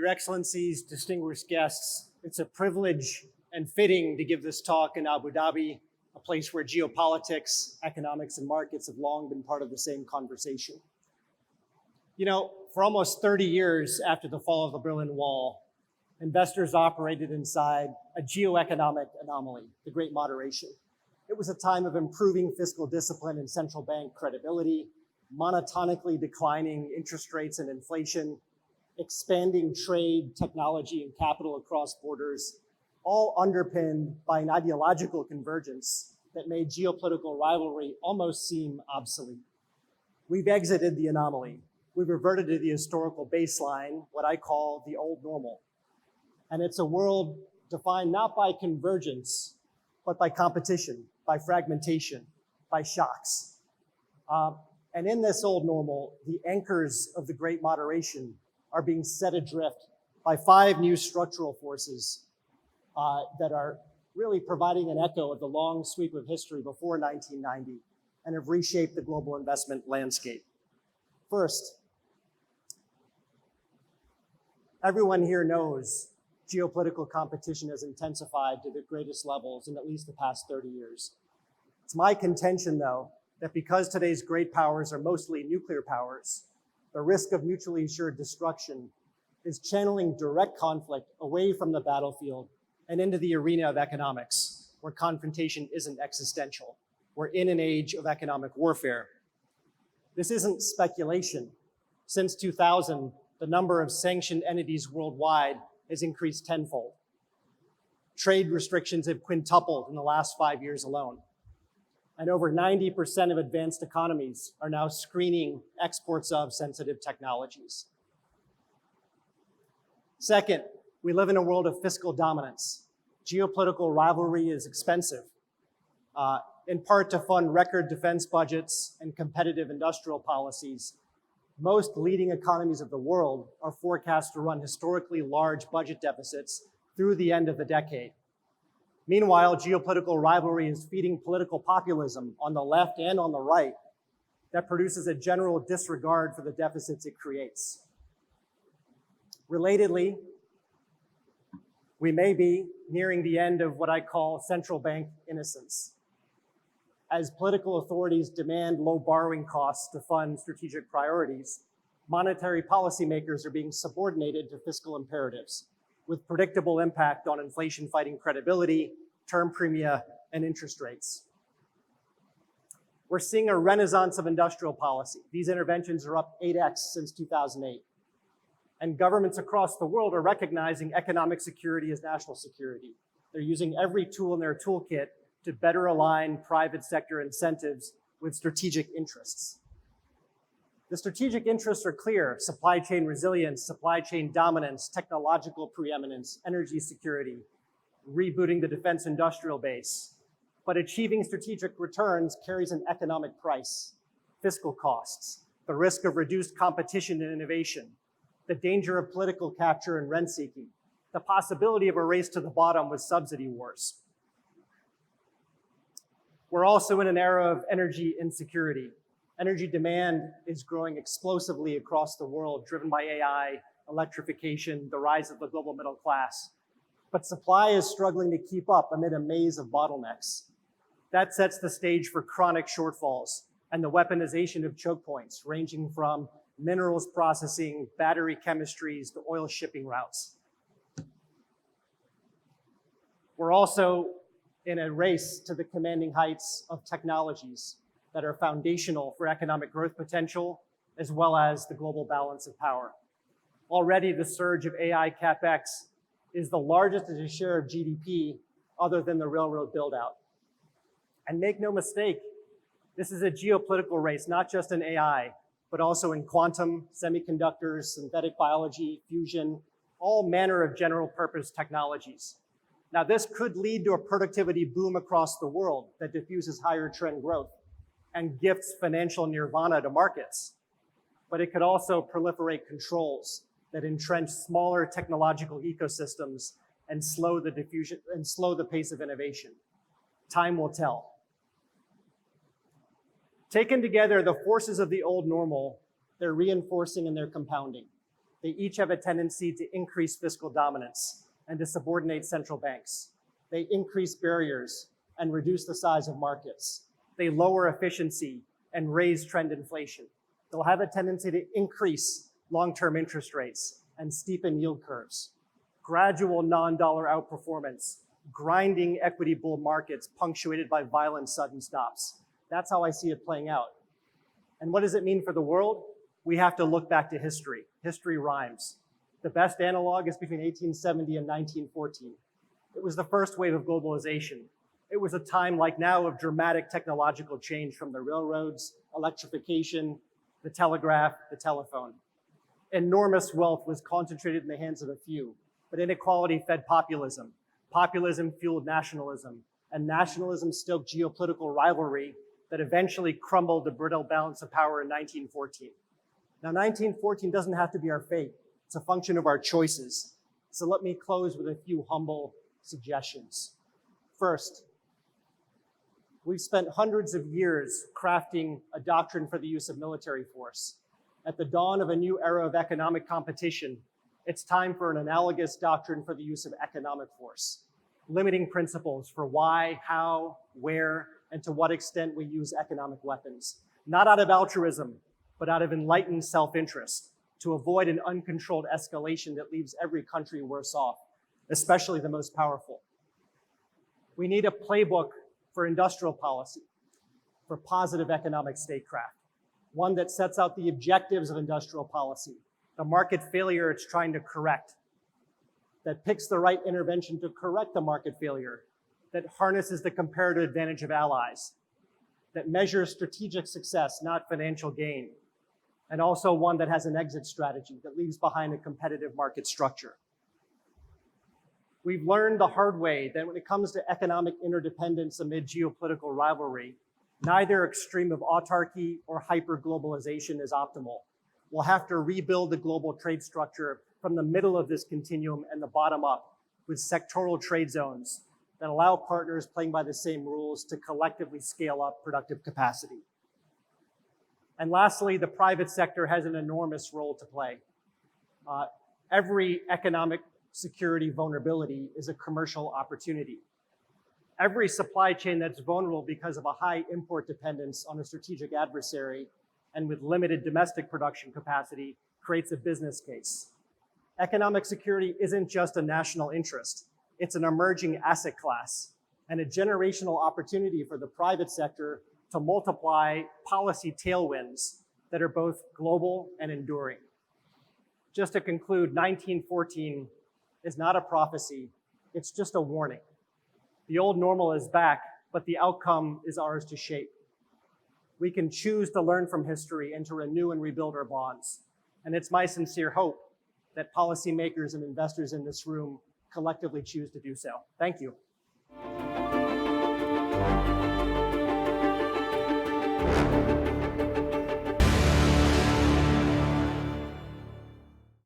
Excellencies, distinguished guests, it's a privilege and fitting to give this talk in Abu Dhabi, a place where geopolitics, economics, and markets have long been part of the same conversation. You know, for almost 30 years after the fall of the Berlin Wall, investors operated inside a geoeconomic anomaly, the Great Moderation. It was a time of improving fiscal discipline and central bank credibility, monotonically declining interest rates and inflation, expanding trade, technology, and capital across borders, all underpinned by an ideological convergence that made geopolitical rivalry almost seem obsolete. We've exited the anomaly. We've reverted to the historical baseline, what I call the old normal. And it's a world defined not by convergence, but by competition, by fragmentation, by shocks. And in this old normal, the anchors of the Great Moderation are being set adrift by 5 new structural forces that are really providing an echo of the long sweep of history before 1990 and have reshaped the global investment landscape. First, everyone here knows geopolitical competition has intensified to the greatest levels in at least the past 30 years. It's my contention, though, that because today's great powers are mostly nuclear powers, the risk of mutually assured destruction is channeling direct conflict away from the battlefield and into the arena of economics, where confrontation isn't existential. We're in an age of economic warfare. This isn't speculation. Since 2000, the number of sanctioned entities worldwide has increased tenfold. Trade restrictions have quintupled in the last 5 years alone. And over 90% of advanced economies are now screening exports of sensitive technologies. Second, we live in a world of fiscal dominance. Geopolitical rivalry is expensive, in part to fund record defense budgets and competitive industrial policies. Most leading economies of the world are forecast to run historically large budget deficits through the end of the decade. Meanwhile, geopolitical rivalry is feeding political populism on the left and on the right that produces a general disregard for the deficits it creates. Relatedly, we may be nearing the end of what I call central bank innocence. As political authorities demand low borrowing costs to fund strategic priorities, monetary policymakers are being subordinated to fiscal imperatives, with predictable impact on inflation-fighting credibility, term premia, and interest rates. We're seeing a renaissance of industrial policy. These interventions are up 8x since 2008. And governments across the world are recognizing economic security as national security. They're using every tool in their toolkit to better align private sector incentives with strategic interests. The strategic interests are clear: supply chain resilience, supply chain dominance, technological preeminence, energy security, rebooting the defense industrial base. But achieving strategic returns carries an economic price: fiscal costs, the risk of reduced competition and innovation, the danger of political capture and rent seeking, the possibility of a race to the bottom with subsidy wars. We're also in an era of energy insecurity. Energy demand is growing explosively across the world, driven by AI, electrification, the rise of the global middle class. But supply is struggling to keep up amid a maze of bottlenecks. That sets the stage for chronic shortfalls and the weaponization of choke points, ranging from minerals processing, battery chemistries, to oil shipping routes. We're also in a race to the commanding heights of technologies that are foundational for economic growth potential, as well as the global balance of power. Already, the surge of AI CapEx is the largest as a share of GDP other than the railroad build-out. And make no mistake, this is a geopolitical race, not just in AI, but also in quantum, semiconductors, synthetic biology, fusion, all manner of general purpose technologies. Now, this could lead to a productivity boom across the world that diffuses higher trend growth and gifts financial nirvana to markets. But it could also proliferate controls that entrench smaller technological ecosystems and slow the diffusion and slow the pace of innovation. Time will tell. Taken together, the forces of the old normal, they're reinforcing and they're compounding. They each have a tendency to increase fiscal dominance and to subordinate central banks. They increase barriers and reduce the size of markets. They lower efficiency and raise trend inflation. They'll have a tendency to increase long-term interest rates and steepen yield curves. Gradual non-dollar outperformance, grinding equity bull markets punctuated by violent sudden stops. That's how I see it playing out. And what does it mean for the world? We have to look back to history. History rhymes. The best analog is between 1870 and 1914. It was the first wave of globalization. It was a time like now of dramatic technological change from the railroads, electrification, the telegraph, the telephone. Enormous wealth was concentrated in the hands of a few, but inequality fed populism. Populism fueled nationalism, and nationalism stoked geopolitical rivalry that eventually crumbled the brittle balance of power in 1914. Now, 1914 doesn't have to be our fate. It's a function of our choices. So let me close with a few humble suggestions. First, we've spent hundreds of years crafting a doctrine for the use of military force. At the dawn of a new era of economic competition, it's time for an analogous doctrine for the use of economic force. Limiting principles for why, how, where, and to what extent we use economic weapons. Not out of altruism, but out of enlightened self-interest to avoid an uncontrolled escalation that leaves every country worse off, especially the most powerful. We need a playbook for industrial policy, for positive economic statecraft, one that sets out the objectives of industrial policy, the market failure it's trying to correct, that picks the right intervention to correct the market failure, that harnesses the comparative advantage of allies, that measures strategic success, not financial gain, and also one that has an exit strategy that leaves behind a competitive market structure. We've learned the hard way that when it comes to economic interdependence amid geopolitical rivalry, neither extreme of autarky or hyper-globalization is optimal. We'll have to rebuild the global trade structure from the middle of this continuum and the bottom up with sectoral trade zones that allow partners playing by the same rules to collectively scale up productive capacity. And lastly, the private sector has an enormous role to play. Every economic security vulnerability is a commercial opportunity. Every supply chain that's vulnerable because of a high import dependence on a strategic adversary and with limited domestic production capacity creates a business case. Economic security isn't just a national interest. It's an emerging asset class and a generational opportunity for the private sector to multiply policy tailwinds that are both global and enduring. Just to conclude, 1914 is not a prophecy, it's just a warning. The old normal is back, but the outcome is ours to shape. We can choose to learn from history and to renew and rebuild our bonds. And it's my sincere hope that policymakers and investors in this room collectively choose to do so. Thank you.